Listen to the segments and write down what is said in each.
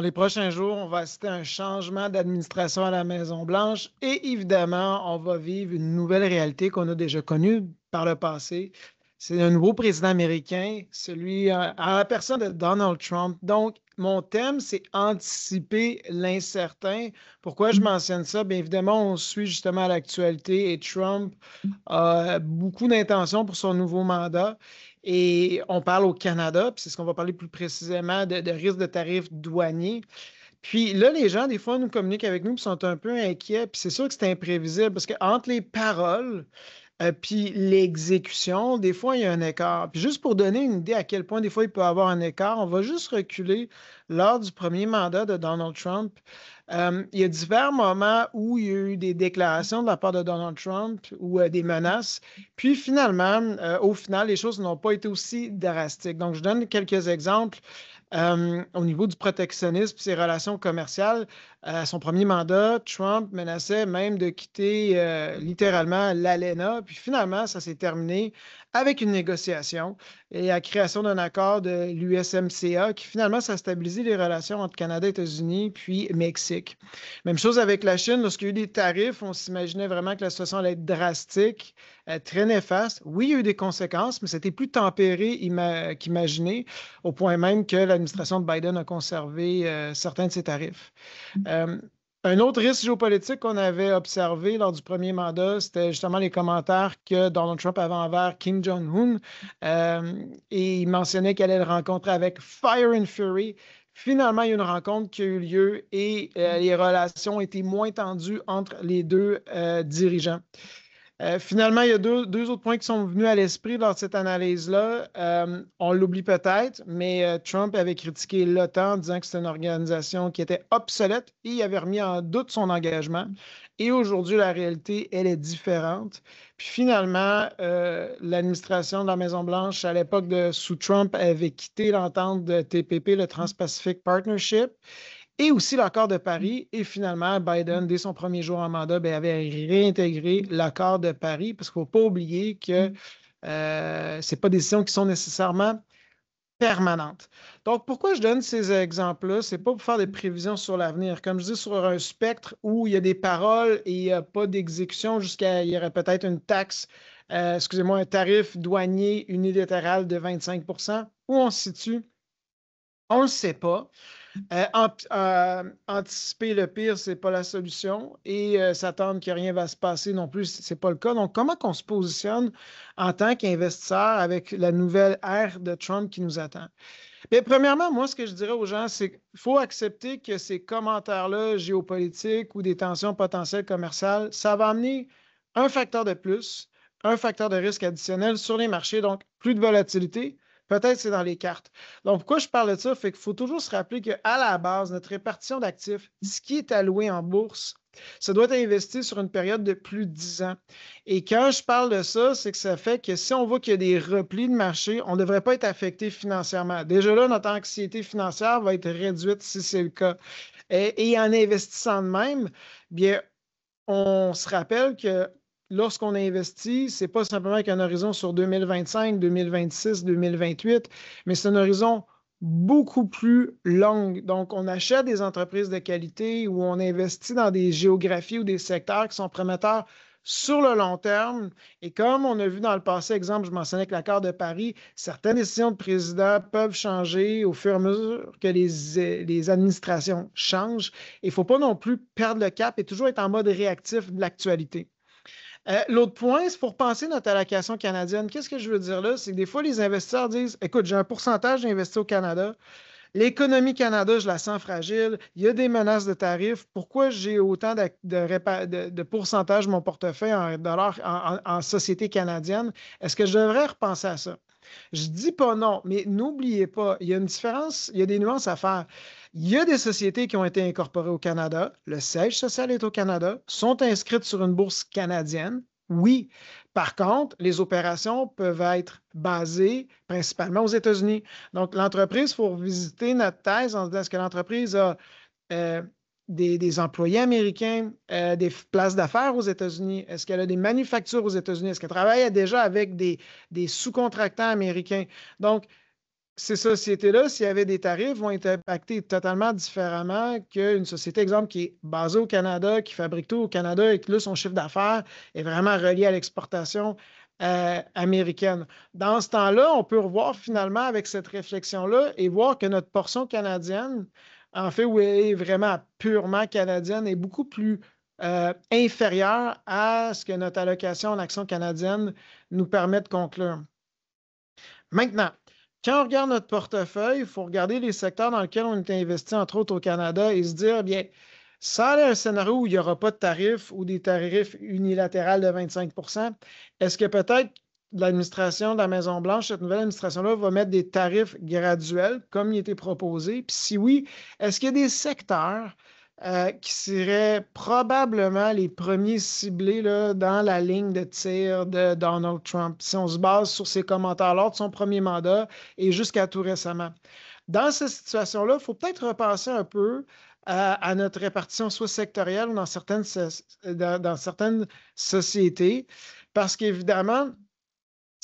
les prochains jours, on va assister à un changement d'administration à la Maison-Blanche et évidemment, on va vivre une nouvelle réalité qu'on a déjà connue par le passé. C'est un nouveau président américain, celui à la personne de Donald Trump. Donc, mon thème, c'est anticiper l'incertain. Pourquoi je mentionne ça? Bien évidemment, on suit justement l'actualité et Trump a beaucoup d'intentions pour son nouveau mandat. Et on parle au Canada, puis c'est ce qu'on va parler plus précisément de risque de tarifs douaniers. Puis là, les gens, des fois, nous communiquent avec nous, puis sont un peu inquiets. Puis c'est sûr que c'est imprévisible parce qu'entre les paroles, puis l'exécution, des fois, il y a un écart. Puis juste pour donner une idée à quel point des fois il peut y avoir un écart, on va juste reculer lors du premier mandat de Donald Trump. Il y a divers moments où il y a eu des déclarations de la part de Donald Trump ou des menaces. Puis finalement, au final, les choses n'ont pas été aussi drastiques. Donc, je donne quelques exemples. Au niveau du protectionnisme et ses relations commerciales, à son premier mandat, Trump menaçait même de quitter littéralement l'ALENA. Puis finalement, ça s'est terminé avec une négociation et la création d'un accord de l'USMCA qui finalement, ça a stabilisé les relations entre Canada, États-Unis puis Mexique. Même chose avec la Chine. Lorsqu'il y a eu des tarifs, on s'imaginait vraiment que la situation allait être drastique, très néfaste. Oui, il y a eu des conséquences, mais c'était plus tempéré qu'imaginé, au point même que l'administration de Biden a conservé certains de ses tarifs. Euh, un autre risque géopolitique qu'on avait observé lors du premier mandat, c'était justement les commentaires que Donald Trump avait envers Kim Jong-un. Et il mentionnait qu'elle allait le rencontrer avec Fire and Fury. Finalement, il y a une rencontre qui a eu lieu et les relations ont été moins tendues entre les deux dirigeants. Finalement, il y a deux autres points qui sont venus à l'esprit lors de cette analyse-là. On l'oublie peut-être, mais Trump avait critiqué l'OTAN en disant que c'était une organisation qui était obsolète et il avait remis en doute son engagement. Et aujourd'hui, la réalité, elle est différente. Puis finalement, l'administration de la Maison-Blanche, à l'époque de sous Trump, avait quitté l'entente de TPP, le Trans-Pacific Partnership, et aussi l'accord de Paris. Et finalement, Biden, dès son premier jour en mandat, bien, avait réintégré l'accord de Paris, parce qu'il ne faut pas oublier que ce pas des décisions qui sont nécessairement permanentes. Donc, pourquoi je donne ces exemples-là? Ce n'est pas pour faire des prévisions sur l'avenir. Comme je dis, sur un spectre où il y a des paroles et il n'y a pas d'exécution jusqu'à, il y aurait peut-être une taxe, excusez-moi, un tarif douanier unilatéral de 25 où on se situe? On ne le sait pas. Anticiper le pire, ce n'est pas la solution. Et s'attendre que rien va se passer non plus, ce n'est pas le cas. Donc, comment on se positionne en tant qu'investisseur avec la nouvelle ère de Trump qui nous attend? Bien, premièrement, moi, ce que je dirais aux gens, c'est qu'il faut accepter que ces commentaires-là géopolitiques ou des tensions potentielles commerciales, ça va amener un facteur de plus, un facteur de risque additionnel sur les marchés, donc plus de volatilité. Peut-être c'est dans les cartes. Donc, pourquoi je parle de ça? Fait qu'il faut toujours se rappeler qu'à la base, notre répartition d'actifs, ce qui est alloué en bourse, ça doit être investi sur une période de plus de 10 ans. Et quand je parle de ça, c'est que ça fait que si on voit qu'il y a des replis de marché, on ne devrait pas être affecté financièrement. Déjà là, notre anxiété financière va être réduite si c'est le cas. Et en investissant de même, bien, on se rappelle que lorsqu'on investit, ce n'est pas simplement avec un horizon sur 2025, 2026, 2028, mais c'est un horizon beaucoup plus long. Donc, on achète des entreprises de qualité ou on investit dans des géographies ou des secteurs qui sont prometteurs sur le long terme. Et comme on a vu dans le passé, exemple, je mentionnais que l'accord de Paris, certaines décisions de président peuvent changer au fur et à mesure que les administrations changent. Il ne faut pas non plus perdre le cap et toujours être en mode réactif de l'actualité. L'autre point, c'est pour penser notre allocation canadienne. Qu'est-ce que je veux dire là? C'est que des fois, les investisseurs disent, écoute, j'ai un pourcentage d'investis au Canada. L'économie Canada, je la sens fragile. Il y a des menaces de tarifs. Pourquoi j'ai autant de pourcentage de mon portefeuille en dollars en société canadienne? Est-ce que je devrais repenser à ça? Je dis pas non, mais n'oubliez pas, il y a une différence, il y a des nuances à faire. Il y a des sociétés qui ont été incorporées au Canada, le siège social est au Canada, sont inscrites sur une bourse canadienne. Oui. Par contre, les opérations peuvent être basées principalement aux États-Unis. Donc, l'entreprise, il faut visiter notre thèse en se disant est-ce que l'entreprise a euh, des employés américains, des places d'affaires aux États-Unis? Est-ce qu'elle a des manufactures aux États-Unis? Est-ce qu'elle travaille déjà avec des sous-contractants américains? Donc, ces sociétés-là, s'il y avait des tarifs, vont être impactées totalement différemment qu'une société, exemple, qui est basée au Canada, qui fabrique tout au Canada et que là, son chiffre d'affaires est vraiment relié à l'exportation américaine. Dans ce temps-là, on peut revoir finalement avec cette réflexion-là et voir que notre portion canadienne, en fait, où elle est vraiment purement canadienne, est beaucoup plus inférieure à ce que notre allocation en actions canadiennes nous permet de conclure. Maintenant, quand on regarde notre portefeuille, il faut regarder les secteurs dans lesquels on est investi, entre autres au Canada, et se dire, bien, ça a un scénario où il n'y aura pas de tarifs ou des tarifs unilatérales de 25 est-ce que peut-être l'administration de la Maison-Blanche, cette nouvelle administration-là, va mettre des tarifs graduels comme il était proposé? Puis si oui, est-ce qu'il y a des secteurs qui seraient probablement les premiers ciblés là, dans la ligne de tir de Donald Trump, si on se base sur ses commentaires lors de son premier mandat et jusqu'à tout récemment. Dans cette situation-là, il faut peut-être repasser un peu à notre répartition soit sectorielle ou dans certaines sociétés, parce qu'évidemment,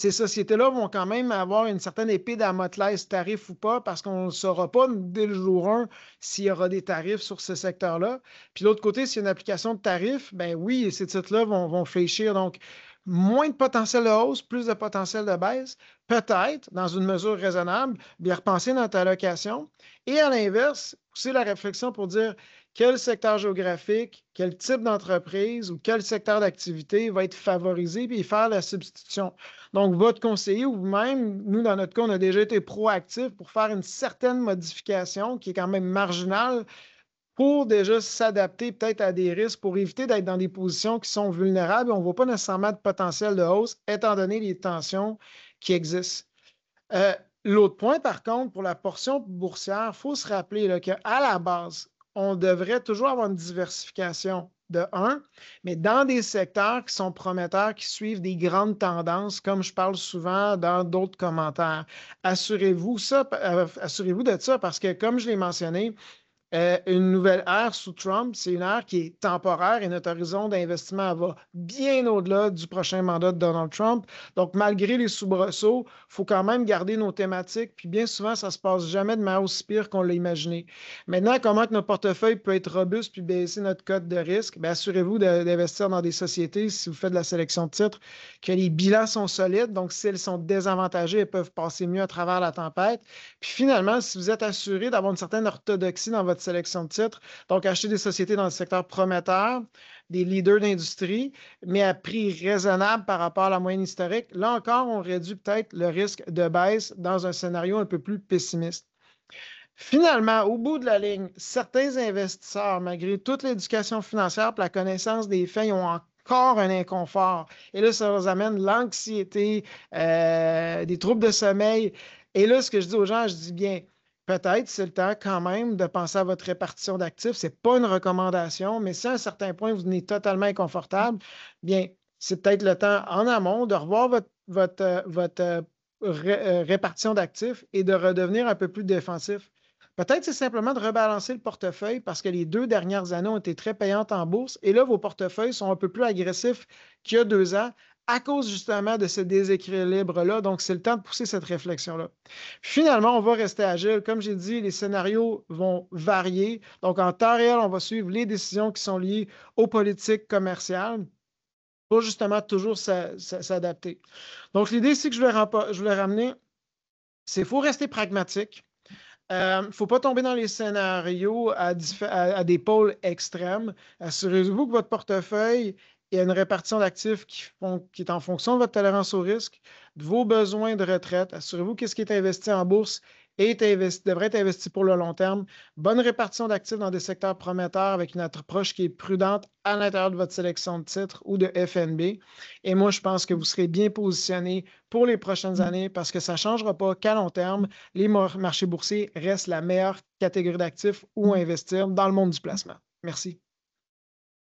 ces sociétés-là vont quand même avoir une certaine épée Damoclès, tarif ou pas, parce qu'on ne saura pas dès le jour 1 s'il y aura des tarifs sur ce secteur-là. Puis de l'autre côté, s'il y a une application de tarifs, ben oui, ces titres-là vont fléchir. Donc, moins de potentiel de hausse, plus de potentiel de baisse. Peut-être, dans une mesure raisonnable, bien repenser notre allocation. Et à l'inverse, pousser la réflexion pour dire quel secteur géographique, quel type d'entreprise ou quel secteur d'activité va être favorisé, puis faire la substitution. Donc, votre conseiller ou vous-même, nous, dans notre cas, on a déjà été proactifs pour faire une certaine modification qui est quand même marginale pour déjà s'adapter peut-être à des risques, pour éviter d'être dans des positions qui sont vulnérables. On ne voit pas nécessairement de potentiel de hausse, étant donné les tensions qui existent. L'autre point, par contre, pour la portion boursière, il faut se rappeler qu'à la base, on devrait toujours avoir une diversification de 1, mais dans des secteurs qui sont prometteurs, qui suivent des grandes tendances, comme je parle souvent dans d'autres commentaires. Assurez-vous de ça, parce que, comme je l'ai mentionné, une nouvelle ère sous Trump, c'est une ère qui est temporaire et notre horizon d'investissement va bien au-delà du prochain mandat de Donald Trump. Donc, malgré les soubresauts, il faut quand même garder nos thématiques. Puis bien souvent, ça ne se passe jamais de manière aussi pire qu'on l'a imaginé. Maintenant, comment que notre portefeuille peut être robuste puis baisser notre cote de risque? Bien, assurez-vous d'investir dans des sociétés, si vous faites de la sélection de titres, que les bilans sont solides. Donc, si elles sont désavantagées, elles peuvent passer mieux à travers la tempête. Puis finalement, si vous êtes assuré d'avoir une certaine orthodoxie dans votre sélection de titres. Donc, acheter des sociétés dans le secteur prometteur, des leaders d'industrie, mais à prix raisonnable par rapport à la moyenne historique. Là encore, on réduit peut-être le risque de baisse dans un scénario un peu plus pessimiste. Finalement, au bout de la ligne, certains investisseurs, malgré toute l'éducation financière et la connaissance des faits, ils ont encore un inconfort. Et là, ça leur amène l'anxiété, des troubles de sommeil. Et là, ce que je dis aux gens, je dis bien, peut-être c'est le temps quand même de penser à votre répartition d'actifs. Ce n'est pas une recommandation, mais si à un certain point vous venez totalement inconfortable, bien, c'est peut-être le temps en amont de revoir votre répartition d'actifs et de redevenir un peu plus défensif. Peut-être c'est simplement de rebalancer le portefeuille parce que les 2 dernières années ont été très payantes en bourse et là, vos portefeuilles sont un peu plus agressifs qu'il y a 2 ans à cause justement de ce déséquilibre-là. Donc, c'est le temps de pousser cette réflexion-là. Finalement, on va rester agile. Comme j'ai dit, les scénarios vont varier. Donc, en temps réel, on va suivre les décisions qui sont liées aux politiques commerciales pour justement toujours s'adapter. Donc, l'idée ici que je voulais ramener, c'est qu'il faut rester pragmatique. Il ne faut pas tomber dans les scénarios à des pôles extrêmes. Assurez-vous que votre portefeuille ait une répartition d'actifs qui est en fonction de votre tolérance au risque, de vos besoins de retraite. Assurez-vous que ce qui est investi en bourse devrait être investi pour le long terme. Bonne répartition d'actifs dans des secteurs prometteurs avec une approche qui est prudente à l'intérieur de votre sélection de titres ou de FNB. Et moi, je pense que vous serez bien positionné pour les prochaines années parce que ça ne changera pas qu'à long terme, les marchés boursiers restent la meilleure catégorie d'actifs où investir dans le monde du placement. Merci.